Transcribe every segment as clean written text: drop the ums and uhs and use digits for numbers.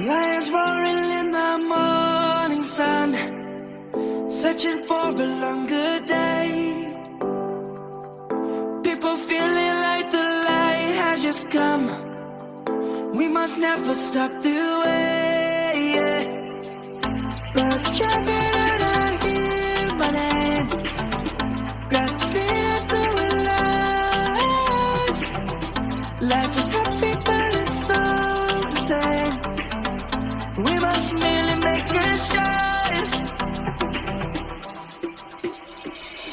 Lions roaring in the morning sun, searching for a longer day. People feeling like the light has just come. We must never stop the way. Birds jumping and I hear my name, grasping into life. Life is happy but it's so insane. We must merely make it shine.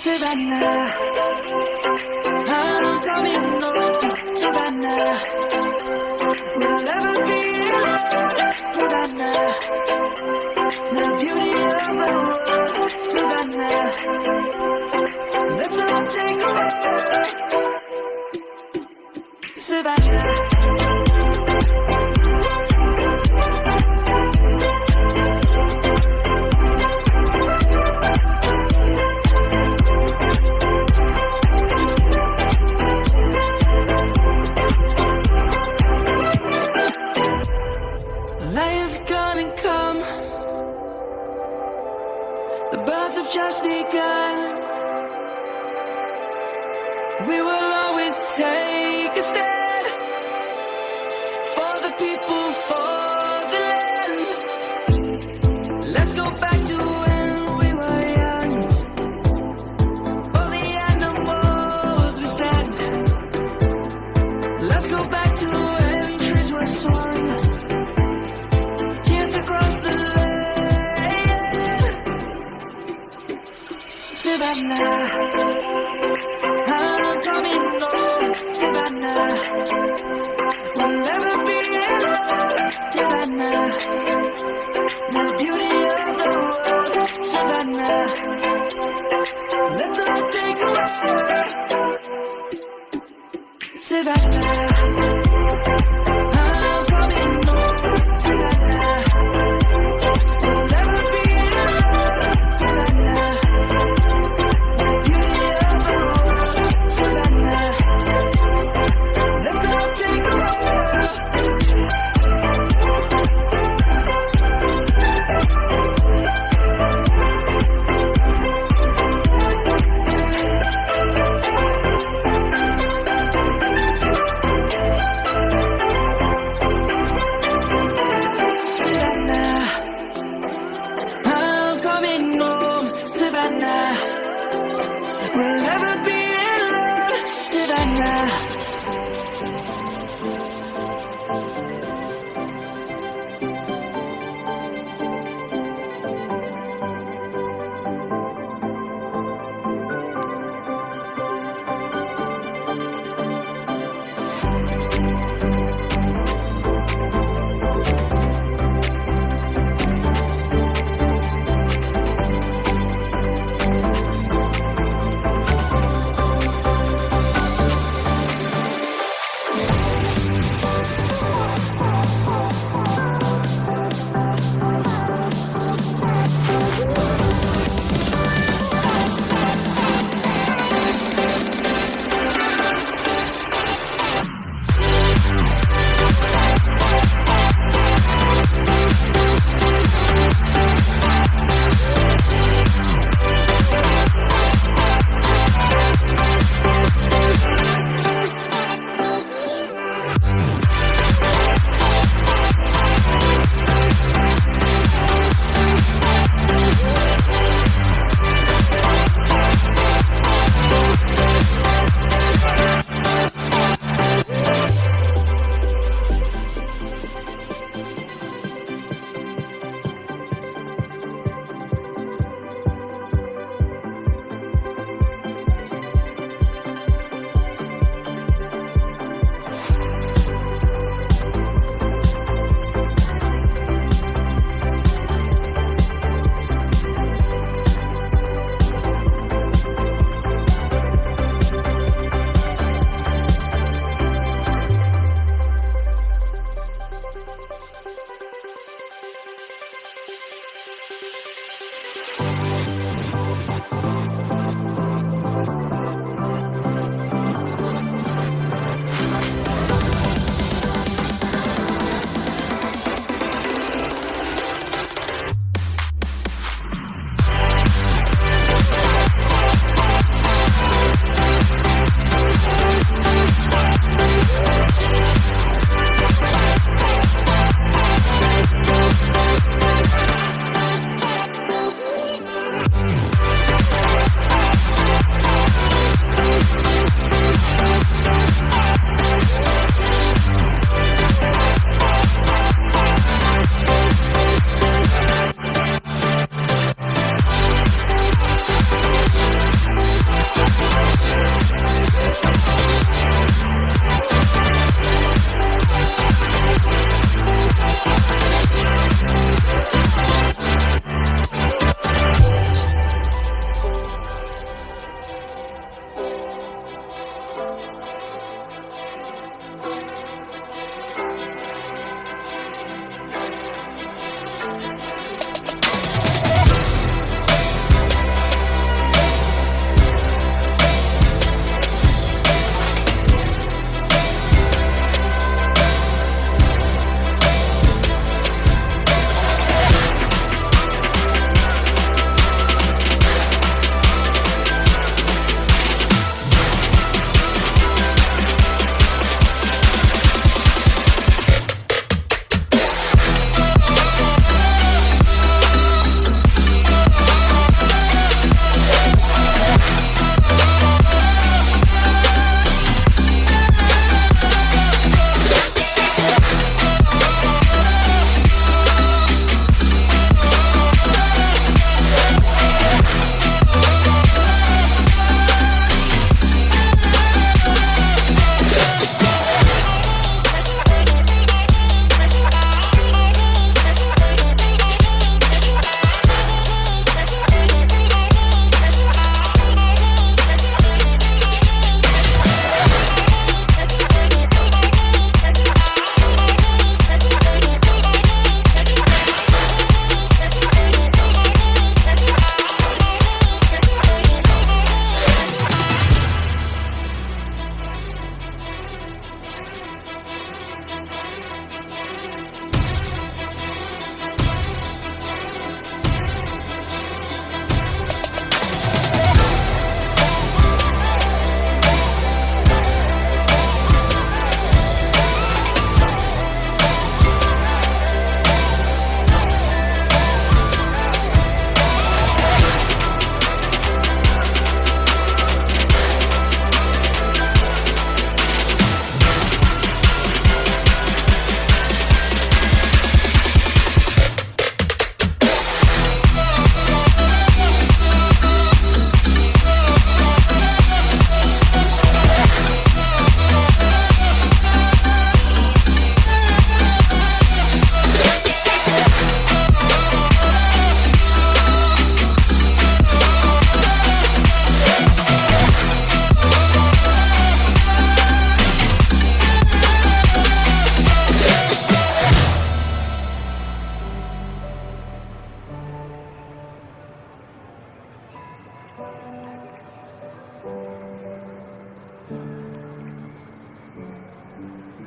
Savannah, I'm coming home. Savannah, we'll never be alone. Savannah, the beauty of the world. Savannah, let's all take a walk. Savannah. just begun. We will always take a stand for the people, for the land. Let's go back to when we were young. For the animals we stand. Let's go back to when trees were swung. Kids across the land. Savannah, I'm coming home. Savannah, we'll never be alone. Savannah, the beauty of the world. Savannah, let's all take a walk. Savannah, I'm coming home. Savannah, we'll never be alone. Savannah, the beauty of the world. Savannah, let's all take a walk.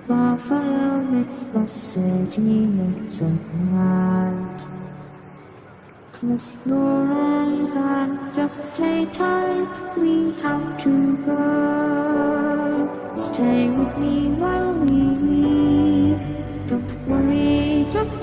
Far makes the city look so bright. Close your eyes and just stay tight. We have to go. Stay with me while we leave. Don't worry, just